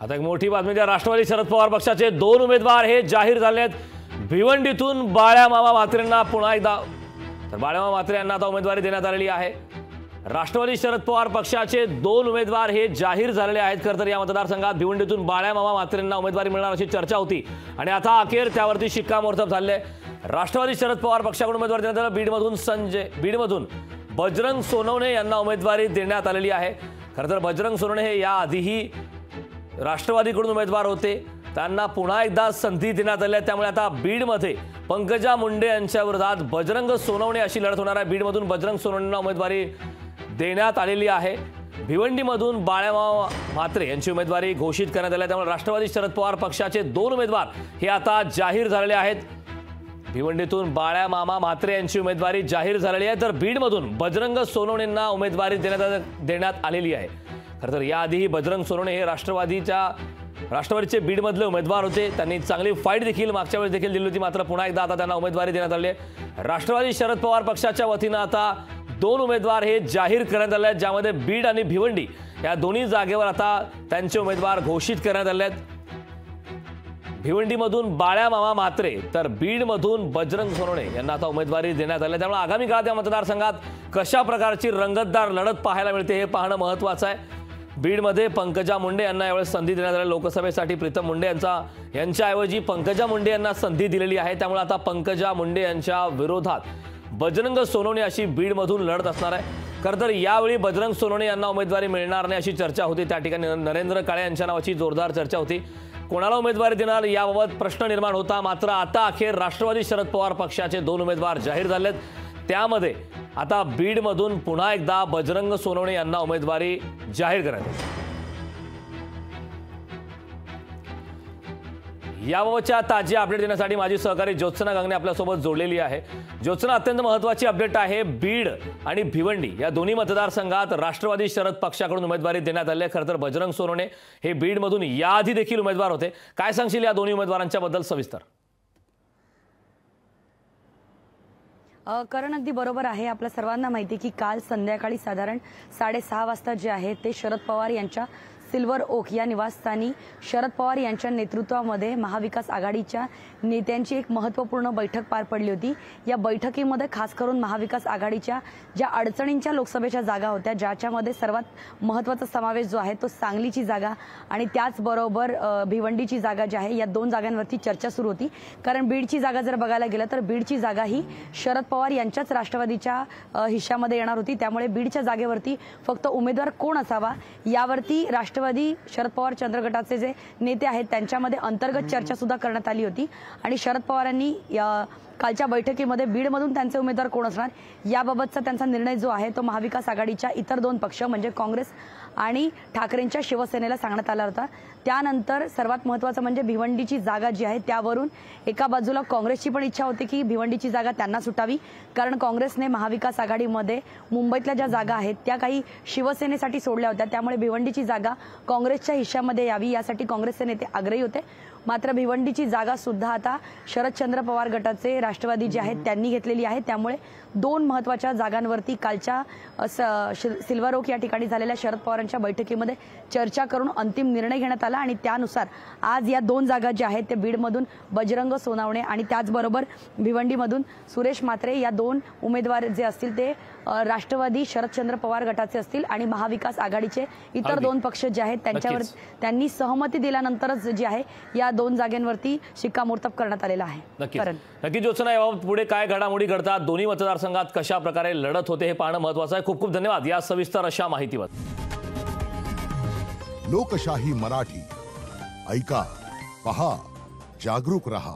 आता एक मोठी बातमी द्या। राष्ट्रवादी शरद पवार पक्षाचे 2 उमेदवार हे जाहीर झाले आहेत। भिवंडीतून बाळ्यामामा म्हात्रेंना पुन्हा एकदा तर बाळ्यामामा म्हात्रे यांना आता उमेदवारी देण्यात आलेली आहे। राष्ट्रवादी शरद पवार पक्षाचे 2 उमेदवार हे जाहीर झालेले आहेत। खरं तर या मतदारसंघात भिवंडीतून बाळ्यामामा म्हात्रेंना उमेदवारी मिळणार अशी चर्चा होती आणि आता अखेर त्यावरती शिक्कामोर्तब झाले। राष्ट्रवादी शरद पवार पक्षाकडून उमेदवारी देण्यात आली। बीडमधून बजरंग सोनवणे यांना उमेदवारी देण्यात आलेली आहे। खरं तर बजरंग सोनवणे हे याआधीही राष्ट्रवादीकडून उमेदवार होते, त्यांना पुन्हा एकदा संधी देण्यात आली आहे। त्यामुळे आता बीडमध्ये पंकजा मुंडे यांच्या विरोधात बजरंग सोनवणे अशी लढत होणार आहे। बीडमधून बजरंग सोनवणेंना उमेदवारी देण्यात आलेली आहे। भिवंडीमधून बाळ्यामामा म्हात्रे यांची उमेदवारी घोषित करण्यात आली आहे। त्यामुळे राष्ट्रवादी शरद पवार पक्षाचे 2 उमेदवार हे आता जाहीर झालेले आहेत। भिवंडीतून बाळ्यामामा म्हात्रे यांची उमेदवारी जाहीर झालेली आहे, तर बीडमधून बजरंग सोनवणेंना उमेदवारी देण्यात आलेली आहे। खरं तर याआधीही बजरंग सोनवणे हे राष्ट्रवादीचे बीडमधले उमेदवार होते। त्यांनी चांगली फाईट देखील मागच्या वेळेस देखील दिली होती, मात्र पुन्हा एकदा आता त्यांना उमेदवारी देण्यात आली आहे। राष्ट्रवादी शरद पवार पक्षाच्या वतीनं आता 2 उमेदवार हे जाहीर करण्यात आले आहेत, ज्यामध्ये बीड आणि भिवंडी या दोन्ही जागेवर आता त्यांचे उमेदवार घोषित करण्यात आले आहेत। भिवंडीमधून बाळ्यामामा म्हात्रे तर बीडमधून बजरंग सोनवणे यांना आता उमेदवारी देण्यात आली आहे। त्यामुळे आगामी काळात या मतदारसंघात कशा प्रकारची रंगतदार लढत पाहायला मिळते हे पाहणं महत्त्वाचं आहे। बीडमध्ये पंकजा मुंडे यांना यावेळेस संधी देण्यात आली। लोकसभेसाठी प्रीतम मुंडे यांच्याऐवजी पंकजा मुंडे यांना संधी दिलेली आहे। त्यामुळे आता पंकजा मुंडे यांच्या विरोधात बजरंग सोनवणे अशी बीडमधून लढत असणार आहे। खरं तर यावेळी बजरंग सोनवणे यांना उमेदवारी मिळणार नाही अशी चर्चा होती। त्या ठिकाणी नरेंद्र काळे यांच्या नावाची जोरदार चर्चा होती। कोणाला उमेदवारी देणार याबाबत प्रश्न निर्माण होता, मात्र आता अखेर राष्ट्रवादी शरद पवार पक्षाचे 2 उमेदवार जाहीर झालेत। त्यामध्ये आता बीडमधून पुन्हा एकदा बजरंग सोनवणे यांना उमेदवारी जाहीर करण्यात आली। याबाबतच्या ताजी अपडेट देण्यासाठी माझी सहकारी ज्योत्सना गंगणे आपल्यासोबत जोडलेली आहे। ज्योत्सना, अत्यंत महत्त्वाची अपडेट आहे। बीड आणि भिवंडी या दोन्ही मतदारसंघात राष्ट्रवादी शरद पक्षाकडून उमेदवारी देण्यात आली आहे। खरं तर बजरंग सोनवणे हे बीडमधून याआधी देखील उमेदवार होते। काय सांगशील या दोन्ही उमेदवारांच्या बद्दल सविस्तर? करण, अगदी बरोबर आहे। आपल्या सर्वांना माहिती की काल संध्याकाळी साधारण 6:30 वाजता जे आहे ते शरद पवार यांच्या सिल्वर ओक या निवासस्थानी शरद पवार यांच्या नेतृत्वामध्ये महाविकास आघाडीच्या नेत्यांची एक महत्त्वपूर्ण बैठक पार पडली होती। या बैठकीमध्ये खास करून महाविकास आघाडीच्या ज्या अडचणींच्या लोकसभेच्या जागा होत्या, ज्याच्यामध्ये सर्वात महत्त्वाचा समावेश जो आहे तो सांगलीची जागा आणि त्याचबरोबर भिवंडीची जागा जी आहे, या 2 जागांवरती चर्चा सुरू होती। कारण बीडची जागा जर बघायला गेलं तर बीडची जागा ही शरद पवार यांच्याच राष्ट्रवादीच्या हिश्श्यामध्ये येणार होती। त्यामुळे बीडच्या जागेवरती फक्त उमेदवार कोण असावा यावरती राष्ट्रवादी शरद पवार चंद्रगटाचे जे नेते आहेत त्यांच्यामध्ये अंतर्गत चर्चा सुद्धा करण्यात आली होती आणि शरद पवारांनी कालच्या बैठकीमध्ये बीडमधून त्यांचे उमेदवार कोण असणार याबाबतचा त्यांचा निर्णय जो आहे तो महाविकास आघाडीच्या इतर 2 पक्ष म्हणजे काँग्रेस आणि ठाकरेंच्या शिवसेनेला सांगण्यात आला होता। त्यानंतर सर्वात महत्त्वाचं म्हणजे भिवंडीची जागा जी आहे त्यावरून एका बाजूला काँग्रेसची पण इच्छा होती की भिवंडीची जागा त्यांना सुटावी, कारण काँग्रेसने महाविकास आघाडीमध्ये मुंबईतल्या ज्या जागा आहेत त्या काही शिवसेनेसाठी सोडल्या होत्या। त्यामुळे भिवंडीची जागा काँग्रेसच्या हिश्श्यामध्ये यावी यासाठी काँग्रेसचे नेते आग्रही होते। मात्र भिवंडीची जागा सुद्धा आता शरदचंद्र पवार गटाचे राष्ट्रवादी जे आहेत त्यांनी घेतलेली आहे। त्यामुळे 2 महत्त्वाच्या जागांवरती कालच्या सिल्वर ओक या ठिकाणी झालेल्या शरद पवारांच्या बैठकीमध्ये चर्चा करून अंतिम निर्णय घेण्यात आला आणि त्यानुसार आज या 2 जागा ज्या आहेत ते बीडमधून बजरंग सोनवणे आणि त्याचबरोबर भिवंडीमधून सुरेश म्हात्रे या 2 उमेदवार जे असतील ते राष्ट्रवादी शरदचंद्र पवार गटाचे असतील आणि महाविकास आघाडीचे इतर 2 पक्ष जे आहेत त्यांच्यावर त्यांनी सहमती दिल्यानंतरच जे आहे या 2 जागांवरती शिक्कामोर्तब करण्यात आलेला आहे। नक्की ज्योत्सना, याबाबत पुढे काय घडामोडी घडतात, दोन्ही मतदारसंघात कशा प्रकारे लढत होते हे पाहणं महत्त्वाचं आहे। खूप खूप धन्यवाद या सविस्तर अशा माहितीवर। लोकशाही मराठी ऐका, पहा, जागरूक रहा।